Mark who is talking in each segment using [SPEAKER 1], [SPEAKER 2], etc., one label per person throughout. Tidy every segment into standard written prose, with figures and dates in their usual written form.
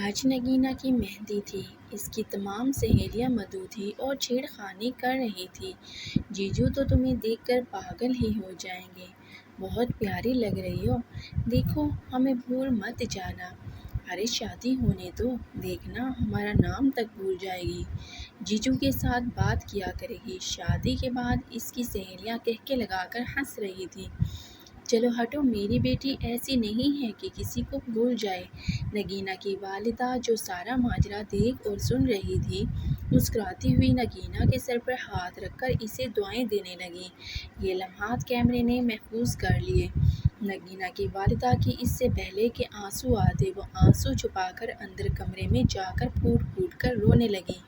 [SPEAKER 1] آج نگینہ کی مہندی تھی۔ اس کی تمام سہیلیاں مدعو تھیں اور چھیڑ خانی کر رہی تھیں۔ جیجو تو تمہیں دیکھ کر پاگل ہی ہو جائیں گے۔ بہت پیاری لگ رہی ہو۔ دیکھو ہمیں بھول مت جانا۔ ارے شادی ہونے دو، دیکھنا ہمارا نام تک بھول جائے گی۔ جیجو کے ساتھ بات کیا کرے گی۔ شادی کے بعد اس کی سہیلیاں کہکے لگا کر ہنس رہی تھیں۔ چلو ہٹو، میری بیٹی ایسی نہیں ہے کہ کسی کو بھول جائے۔ نگینہ کی والدہ جو سارا ماجرا دیکھ اور سن رہی تھی، مسکراتی ہوئی نگینہ کے سر پر ہاتھ رکھ کر اسے دعائیں دینے لگیں۔ یہ لمحات کیمرے نے محفوظ کر لیے۔ نگینہ کی والدہ کی اس سے پہلے کہ آنسو آتے، وہ آنسو چھپا کر اندر کمرے میں جا کر پھوٹ پھوٹ کر رونے لگیں۔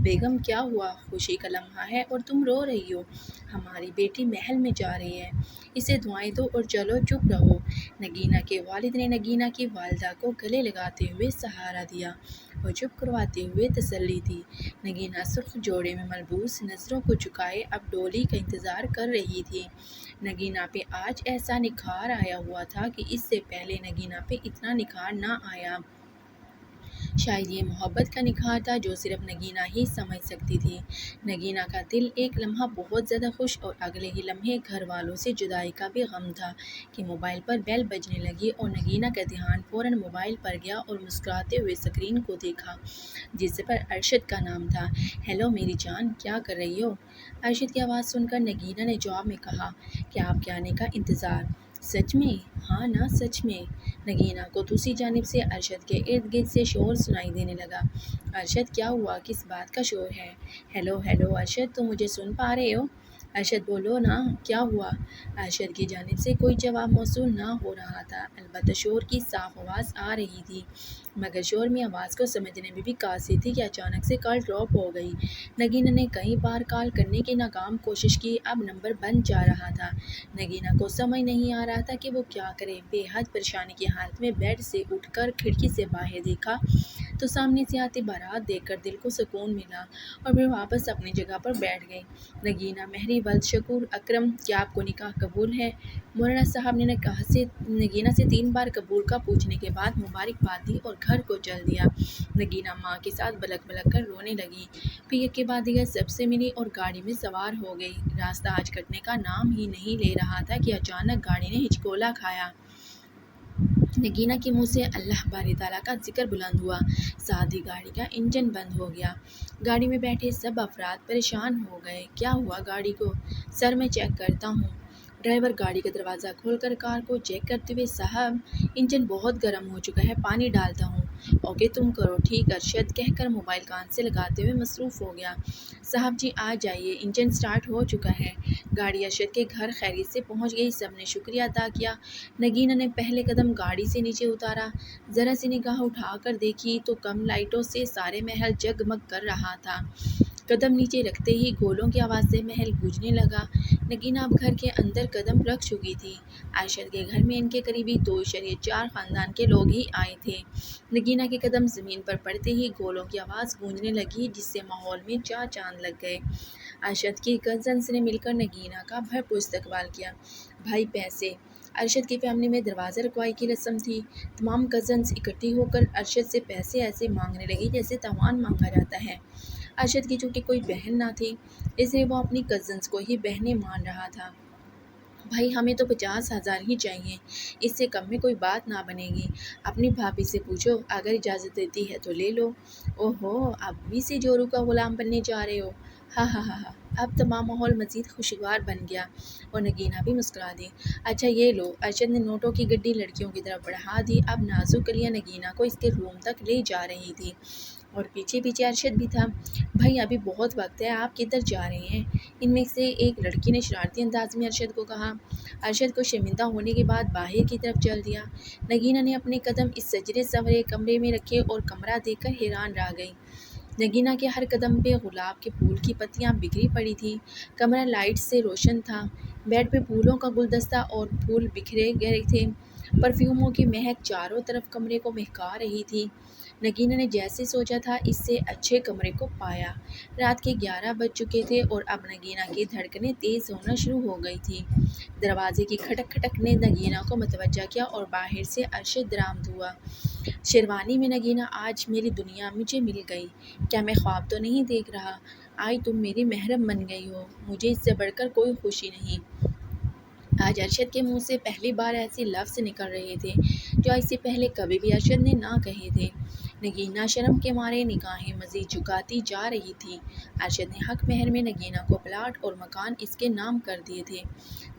[SPEAKER 1] بیگم کیا ہوا؟ خوشی کا لمحہ ہے اور تم رو رہی ہو۔ ہماری بیٹی محل میں جا رہی ہے، اسے دعائیں دو اور چلو چپ رہو۔ نگینہ کے والد نے نگینہ کی والدہ کو گلے لگاتے ہوئے سہارا دیا اور چپ کرواتے ہوئے تسلی دی۔ نگینہ سرخ جوڑے میں ملبوس، نظروں کو جھکائے اب ڈولی کا انتظار کر رہی تھی۔ نگینہ پہ آج ایسا نکھار آیا ہوا تھا کہ اس سے پہلے نگینہ پہ اتنا نکھار نہ آیا۔ شاید یہ محبت کا نکھار تھا جو صرف نگینہ ہی سمجھ سکتی تھی۔ نگینہ کا دل ایک لمحہ بہت زیادہ خوش اور اگلے ہی لمحے گھر والوں سے جدائی کا بھی غم تھا کہ موبائل پر بیل بجنے لگی اور نگینہ کا دھیان فوراً موبائل پر گیا اور مسکراتے ہوئے اسکرین کو دیکھا جس پر ارشد کا نام تھا۔ ہیلو میری جان، کیا کر رہی ہو؟ ارشد کی آواز سن کر نگینہ نے جواب میں کہا کہ آپ کے آنے کا انتظار۔ سچ میں؟ ہاں نا سچ میں۔ نگینہ کو دوسری جانب سے ارشد کے ارد گرد سے شور سنائی دینے لگا۔ ارشد کیا ہوا؟ کس بات کا شور ہے؟ ہیلو ہیلو ارشد، تم مجھے سن پا رہے ہو؟ ارشد بولو نا، کیا ہوا؟ ارشد کی جانب سے کوئی جواب موصول نہ ہو رہا تھا، البتہ شور کی صاف آواز آ رہی تھی، مگر شور میں آواز کو سمجھنے میں بھی قاصر تھی کہ اچانک سے کال ڈراپ ہو گئی۔ نگینہ نے کئی بار کال کرنے کی ناکام کوشش کی، اب نمبر بند جا رہا تھا۔ نگینہ کو سمجھ نہیں آ رہا تھا کہ وہ کیا کرے۔ بے حد پریشانی کی حالت میں بیڈ سے اٹھ کر کھڑکی سے باہر دیکھا تو سامنے سے آتی بارات دیکھ کر دل کو سکون ملا اور پھر واپس اپنی جگہ پر بیٹھ گئی۔ نگینہ مہری ولد شکور اکرم، کیا آپ کو نکاح قبول ہے؟ مولانا صاحب نے نگینہ سے 3 بار قبول کا پوچھنے کے بعد مبارکباد دی اور گھر کو چل دیا۔ نگینہ ماں کے ساتھ بلک بلک کر رونے لگی، پھر یک کے بعد دیگر سب سے ملی اور گاڑی میں سوار ہو گئی۔ راستہ آج کٹنے کا نام ہی نہیں لے رہا تھا کہ اچانک گاڑی نے ہچکولا کھایا۔ نگینہ کے منہ سے اللہ باری تعالیٰ کا ذکر بلند ہوا، ساتھ ہی گاڑی کا انجن بند ہو گیا۔ گاڑی میں بیٹھے سب افراد پریشان ہو گئے۔ کیا ہوا گاڑی کو؟ سر میں چیک کرتا ہوں۔ ڈرائیور گاڑی کا دروازہ کھول کر کار کو چیک کرتے ہوئے، صاحب انجن بہت گرم ہو چکا ہے، پانی ڈالتا ہوں۔ اوکے تم کرو ٹھیک ارشد کہہ کر موبائل کان سے لگاتے ہوئے مصروف ہو گیا۔ صاحب جی آ جائیے، انجن سٹارٹ ہو چکا ہے۔ گاڑی ارشد کے گھر خیریت سے پہنچ گئی، سب نے شکریہ ادا کیا۔ نگینہ نے پہلے قدم گاڑی سے نیچے اتارا، ذرا سی نگاہ اٹھا کر دیکھی تو کم لائٹوں سے سارے محل جگمگ کر رہا تھا۔ قدم نیچے رکھتے ہی گولوں کی آواز سے محل گونجنے لگا۔ نگینہ اب گھر کے اندر قدم رکھ چکی تھی۔ ارشد کے گھر میں ان کے قریبی 2.4 خاندان کے لوگ ہی آئے تھے۔ نگینہ کے قدم زمین پر پڑتے ہی گولوں کی آواز گونجنے لگی جس سے ماحول میں 4 چاند لگ گئے۔ ارشد کی کزنز نے مل کر نگینہ کا بھرپور استقبال کیا۔ بھائی پیسے؟ ارشد کی فیملی میں دروازہ رکھوائی کی رسم تھی۔ تمام کزنز اکٹھی ہو کر ارشد سے پیسے ایسے مانگنے لگی جیسے تاوان مانگا جاتا ہے۔ ارشد کی چونکہ کوئی بہن نہ تھی، اس لیے وہ اپنی کزنز کو ہی بہنیں مان رہا تھا۔ بھائی ہمیں تو 50,000 ہی چاہیے، اس سے کم میں کوئی بات نہ بنے گی۔ اپنی بھابھی سے پوچھو، اگر اجازت دیتی ہے تو لے لو۔ اوہو، اب بھی سے جورو کا غلام بننے جا رہے ہو؟ ہا ہا ہا ہا۔ اب تمام ماحول مزید خوشگوار بن گیا اور نگینہ بھی مسکرا دی۔ اچھا یہ لو۔ ارشد نے نوٹوں کی گڈی لڑکیوں کی طرف بڑھا دی۔ اب نازک کلیاں نگینہ کو اس کے روم تک لے جا رہی تھی اور پیچھے پیچھے ارشد بھی تھا۔ بھائی ابھی بہت وقت ہے، آپ کدھر جا رہے ہیں؟ ان میں سے ایک لڑکی نے شرارتی انداز میں ارشد کو کہا۔ ارشد کو شرمندہ ہونے کے بعد باہر کی طرف چل دیا۔ نگینہ نے اپنے قدم اس سجرے سورے کمرے میں رکھے اور کمرہ دیکھ کر حیران رہ گئی۔ نگینہ کے ہر قدم پہ گلاب کے پھول کی پتیاں بکھری پڑی تھیں۔ کمرہ لائٹ سے روشن تھا، بیڈ پہ پھولوں کا گلدستہ اور پھول بکھرے گئے تھے۔ پرفیوموں کی مہک چاروں طرف کمرے کو مہکا رہی تھی۔ نگینہ نے جیسے سوچا تھا اس سے اچھے کمرے کو پایا۔ رات کے 11 بج چکے تھے اور اب نگینہ کی دھڑکنیں تیز ہونا شروع ہو گئی تھیں۔ دروازے کی کھٹک کھٹک نے نگینہ کو متوجہ کیا اور باہر سے ارشد درآمد ہوا۔ شیروانی میں نگینہ، آج میری دنیا مجھے مل گئی۔ کیا میں خواب تو نہیں دیکھ رہا؟ آج تم میری محرم بن گئی ہو۔ مجھے اس سے بڑھ کر کوئی خوشی نہیں۔ آج ارشد کے منہ سے پہلی بار ایسے لفظ نکل رہے تھے جو اس سے پہلے کبھی بھی ارشد نے نہ کہے تھے۔ نگینہ شرم کے مارے نگاہیں مزید جھکاتی جا رہی تھی۔ ارشد نے حق مہر میں نگینہ کو پلاٹ اور مکان اس کے نام کر دیے تھے۔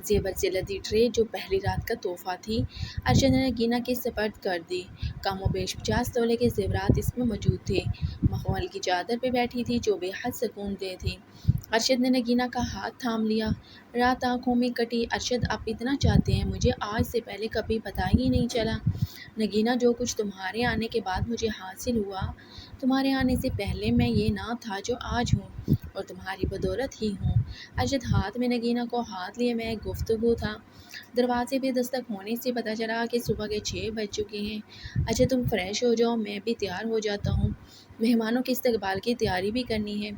[SPEAKER 1] زیور سے لدی ٹرے جو پہلی رات کا تحفہ تھی، ارشد نے نگینہ کے سپرد کر دی۔ کم و بیش 50 تولے کے زیورات اس میں موجود تھے۔ مخمل کی چادر پہ بیٹھی تھی جو بے حد سکون دہ تھی۔ ارشد نے نگینہ کا ہاتھ تھام لیا۔ رات آنکھوں میں کٹی۔ ارشد آپ اتنا چاہتے ہیں، مجھے آج سے پہلے کبھی پتہ ہی نہیں چلا۔ نگینہ، جو کچھ تمہارے آنے کے بعد مجھے حاصل ہوا، تمہارے آنے سے پہلے میں یہ نہ تھا جو آج ہوں، اور تمہاری بدولت ہی ہوں۔ ارشد ہاتھ میں نگینہ کو ہاتھ لیے میں گفتگو تھا۔ دروازے پہ دستک ہونے سے پتہ چلا کہ صبح کے 6 بج چکے ہیں۔ اچھا تم فریش ہو جاؤ، میں بھی تیار ہو جاتا ہوں، مہمانوں کے استقبال کی تیاری بھی کرنی ہے۔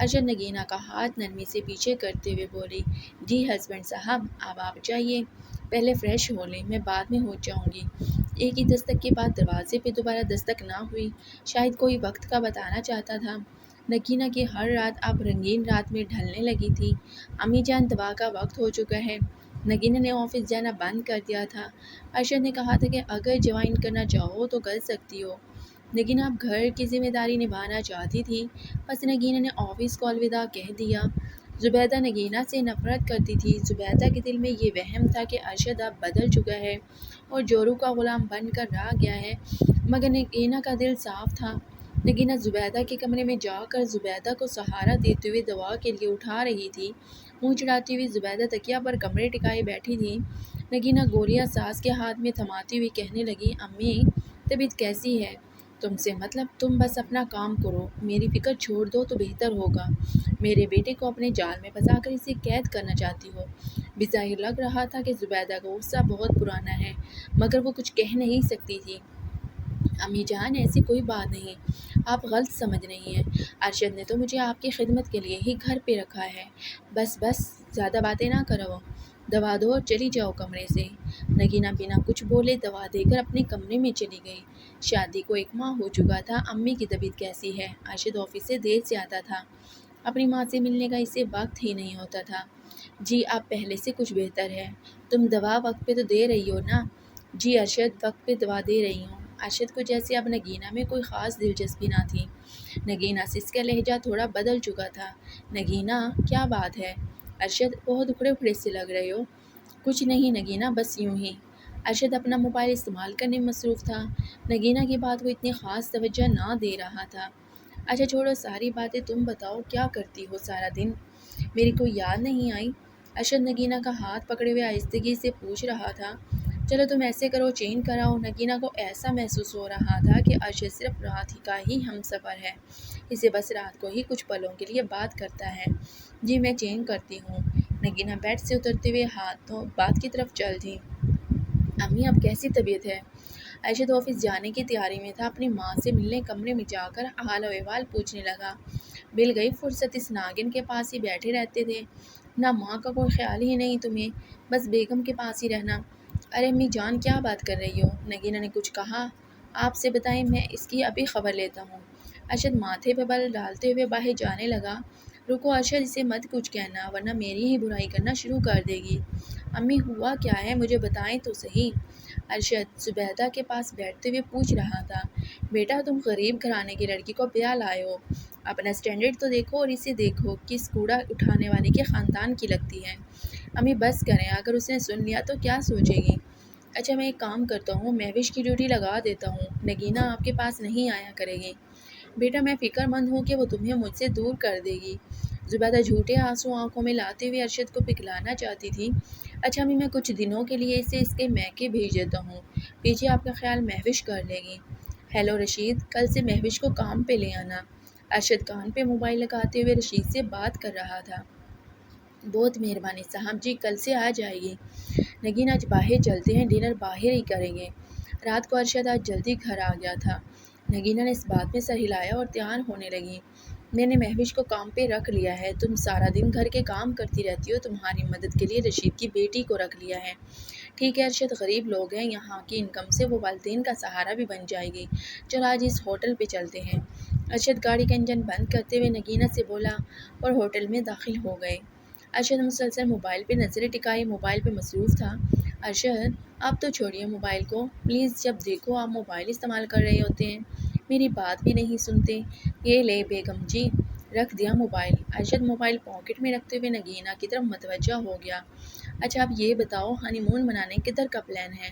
[SPEAKER 1] ارشد نگینہ کا ہاتھ نرمی سے پیچھے کرتے ہوئے بولی، جی ہسبینڈ صاحب، اب آپ جائیے، پہلے فریش ہو لیں، میں بعد میں ہو جاؤں گی۔ ایک ہی دستک کے بعد دروازے پہ دوبارہ دستک نہ ہوئی۔ شاید کوئی وقت کا بتانا چاہتا تھا۔ نگینہ کی ہر رات اب رنگین رات میں ڈھلنے لگی تھی۔ امی جان، دوا کا وقت ہو چکا ہے۔ نگینہ نے آفس جانا بند کر دیا تھا۔ ارشد نے کہا تھا کہ اگر جوائن کرنا چاہو تو کر سکتی ہو۔ نگینہ اب گھر کی ذمہ داری نبھانا چاہتی تھی، بس نگینہ نے آفس کو الوداع کہہ دیا۔ زبیدہ نگینہ سے نفرت کرتی تھی۔ زبیدہ کے دل میں یہ وہم تھا کہ ارشد اب بدل چکا ہے اور جورو کا غلام بن کر رہ گیا ہے، مگر نگینہ کا دل صاف تھا۔ نگینہ زبیدہ کے کمرے میں جا کر زبیدہ کو سہارا دیتے ہوئے دوا کے لیے اٹھا رہی تھی۔ منہ چڑھاتی ہوئی زبیدہ تکیہ پر کمرے ٹکائے بیٹھی تھی۔ نگینہ گولیاں ساس کے ہاتھ میں تھماتی ہوئی کہنے لگی، امی طبیعت کیسی ہے؟ تم سے مطلب، تم بس اپنا کام کرو، میری فکر چھوڑ دو تو بہتر ہوگا۔ میرے بیٹے کو اپنے جال میں پھنسا کر اسے قید کرنا چاہتی ہو۔ بظاہر لگ رہا تھا کہ زبیدہ کا غصہ بہت پرانا ہے، مگر وہ کچھ کہہ نہیں سکتی تھی۔ امی جان، ایسی کوئی بات نہیں، آپ غلط سمجھ رہی ہیں۔ ارشد نے تو مجھے آپ کی خدمت کے لیے ہی گھر پہ رکھا ہے۔ بس بس، زیادہ باتیں نہ کرو، دوا دو اور چلی جاؤ کمرے سے۔ نگینہ بنا کچھ بولے دوا دے کر اپنے کمرے میں چلی گئی۔ شادی کو 1 ماہ ہو چکا تھا۔ امی کی طبیعت کیسی ہے؟ ارشد آفس سے دیر سے آتا تھا۔ اپنی ماں سے ملنے کا اسے وقت ہی نہیں ہوتا تھا۔ جی اب پہلے سے کچھ بہتر ہے۔ تم دوا وقت پہ تو دے رہی ہو نا؟ جی ارشد، وقت پہ دوا دے رہی ہوں۔ ارشد کو جیسے اب نگینہ میں کوئی خاص دلچسپی نہ تھی۔ نگینہ سے اس کا لہجہ تھوڑا بدل چکا تھا۔ نگینہ، کیا بات ہے؟ ارشد، بہت اکھڑے اکھڑے سے لگ رہے ہو۔ کچھ نہیں نگینہ، بس یوں ہی۔ ارشد اپنا موبائل استعمال کرنے میں مصروف تھا۔ نگینہ کی بات کو اتنی خاص توجہ نہ دے رہا تھا۔ اچھا چھوڑو ساری باتیں، تم بتاؤ کیا کرتی ہو سارا دن؟ میری کوئی یاد نہیں آئی؟ ارشد نگینہ کا ہاتھ پکڑے ہوئے آہستگی سے پوچھ رہا تھا۔ چلو تم ایسے کرو، چینج کراؤ۔ نگینہ کو ایسا محسوس ہو رہا تھا کہ ارشد صرف رات کا ہی ہم سفر ہے، اسے بس رات کو ہی کچھ پلوں کے لیے بات کرتا ہے۔ جی میں چینج کرتی ہوں۔ نگینہ بیڈ سے اترتے ہوئے ہاتھوں بات کی طرف چل دی۔ امی اب کیسی طبیعت ہے؟ ارشد آفس جانے کی تیاری میں تھا۔ اپنی ماں سے ملنے کمرے میں جا کر حال و احوال پوچھنے لگا۔ مل گئی فرصت، اس ناگن کے پاس ہی بیٹھے رہتے تھے، نہ ماں کا کوئی خیال ہی نہیں تمہیں، بس بیگم کے پاس ہی رہنا۔ ارے امی جان، کیا بات کر رہی ہو؟ نگینہ نے کچھ کہا؟ آپ سے بتائیں، میں اس کی ابھی خبر لیتا ہوں۔ ارشد ماتھے پہ بل ڈالتے ہوئے باہر جانے لگا۔ رکو ارشد، اسے مت کچھ کہنا ورنہ میری ہی برائی کرنا شروع کر دے گی۔ امی ہوا کیا ہے، مجھے بتائیں تو صحیح۔ ارشد زبیدہ کے پاس بیٹھتے ہوئے پوچھ رہا تھا۔ بیٹا تم غریب گھرانے کی لڑکی کو بیاہ لائے ہو، اپنا اسٹینڈرڈ تو دیکھو اور اسے دیکھو کس کوڑا اٹھانے والے کے خاندان کی لگتی ہے۔ امی بس کریں، اگر اس نے سن لیا تو کیا سوچے گی؟ اچھا میں ایک کام کرتا ہوں، مہوش کی ڈیوٹی لگا دیتا ہوں، نگینہ آپ کے پاس نہیں آیا کرے گی۔ بیٹا میں فکر مند ہوں کہ وہ تمہیں مجھ سے دور کر دے گی۔ زبیدہ جھوٹے آنسو آنکھوں میں لاتے ہوئے ارشد کو پگلانا چاہتی تھی۔ اچھا امی، میں کچھ دنوں کے لیے اسے اس کے میکے بھیج دیتا ہوں، پیچھے آپ کا خیال مہوش کر لے گی۔ ہیلو رشید، کل سے مہوش کو کام پہ لے آنا۔ ارشد کان پہ موبائل لگاتے ہوئے رشید سے بات کر رہا تھا۔ بہت مہربانی صاحب، جی کل سے آ جائے گی۔ نگینہ آج باہر چلتے ہیں، ڈنر باہر ہی کریں گے۔ رات کو ارشد آج جلدی گھر آ گیا تھا۔ نگینہ نے اس بات میں سر ہلایا اور تیار ہونے لگی۔ میں نے مہوش کو کام پہ رکھ لیا ہے، تم سارا دن گھر کے کام کرتی رہتی ہو، تمہاری مدد کے لیے رشید کی بیٹی کو رکھ لیا ہے۔ ٹھیک ہے ارشد، غریب لوگ ہیں، یہاں کی انکم سے وہ والدین کا سہارا بھی بن جائے گی۔ چل آج اس ہوٹل پہ چلتے ہیں۔ ارشد گاڑی کا انجن بند کرتے ہوئے نگینہ سے بولا اور ہوٹل میں داخل ہو گئے۔ ارشد مسلسل موبائل پہ نظریں ٹکائے موبائل پہ مصروف تھا۔ ارشد آپ تو چھوڑیے موبائل کو پلیز، جب دیکھو آپ موبائل استعمال کر رہے ہوتے ہیں، میری بات بھی نہیں سنتے۔ یہ لے بیگم جی، رکھ دیا موبائل۔ ارشد موبائل پاکٹ میں رکھتے ہوئے نگینہ کی طرف متوجہ ہو گیا۔ اچھا اب یہ بتاؤ ہنی مون منانے کدھر کا پلان ہے؟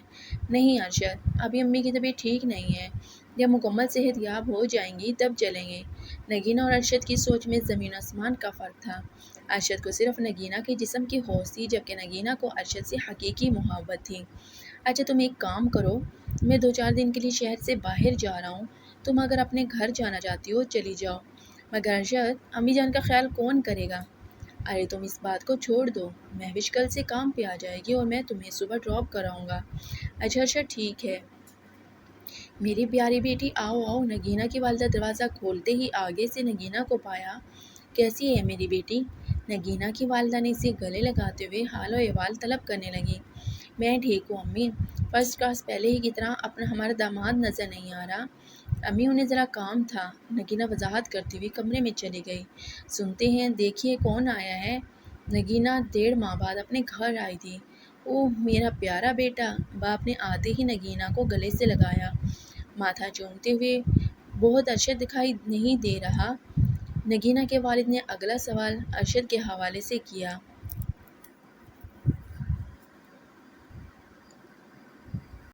[SPEAKER 1] نہیں ارشد، ابھی امی کی طبیعت ٹھیک نہیں ہے، جب مکمل صحت یاب ہو جائیں گی تب چلیں گے۔ نگینہ اور ارشد کی سوچ میں زمین آسمان کا فرق تھا۔ ارشد کو صرف نگینہ کے جسم کی ہوش تھی، جبکہ نگینہ کو ارشد سے حقیقی محبت تھی۔ اچھا تم ایک کام کرو، میں 2-4 دن کے لیے شہر سے باہر جا رہا ہوں، تم اگر اپنے گھر جانا چاہتی ہو چلی جاؤ، مگر ارشد امی جان کا خیال کون کرے گا؟ ارے تم اس بات کو چھوڑ دو، مہوش کل سے کام پہ آ جائے گی اور میں تمہیں صبح ڈراپ کراؤں گا۔ اچھا ارشد ٹھیک ہے میری پیاری بیٹی، آؤ آؤ۔ نگینہ کی والدہ دروازہ کھولتے ہی آگے سے نگینہ کو پایا۔ کیسی ہے میری بیٹی؟ نگینہ کی والدہ نے اسے گلے لگاتے ہوئے حال و احوال طلب کرنے لگی۔ میں ٹھیک ہوں امی، فرسٹ کلاس، پہلے ہی کی طرح اپنا ہمارا داماد نظر نہیں آ رہا امی، انہیں ذرا کام تھا۔ نگینہ وضاحت کرتی ہوئی کمرے میں چلی گئی۔ سنتے ہیں، دیکھیے کون آیا ہے۔ نگینہ 1.5 ماہ بعد اپنے گھر آئی تھی۔ اوہ میرا پیارا بیٹا، باپ نے آتے ہی نگینہ کو گلے سے لگایا، ماتھا چومتے ہوئے۔ بہت ارشد دکھائی نہیں دے رہا؟ نگینہ کے والد نے اگلا سوال ارشد کے حوالے سے کیا۔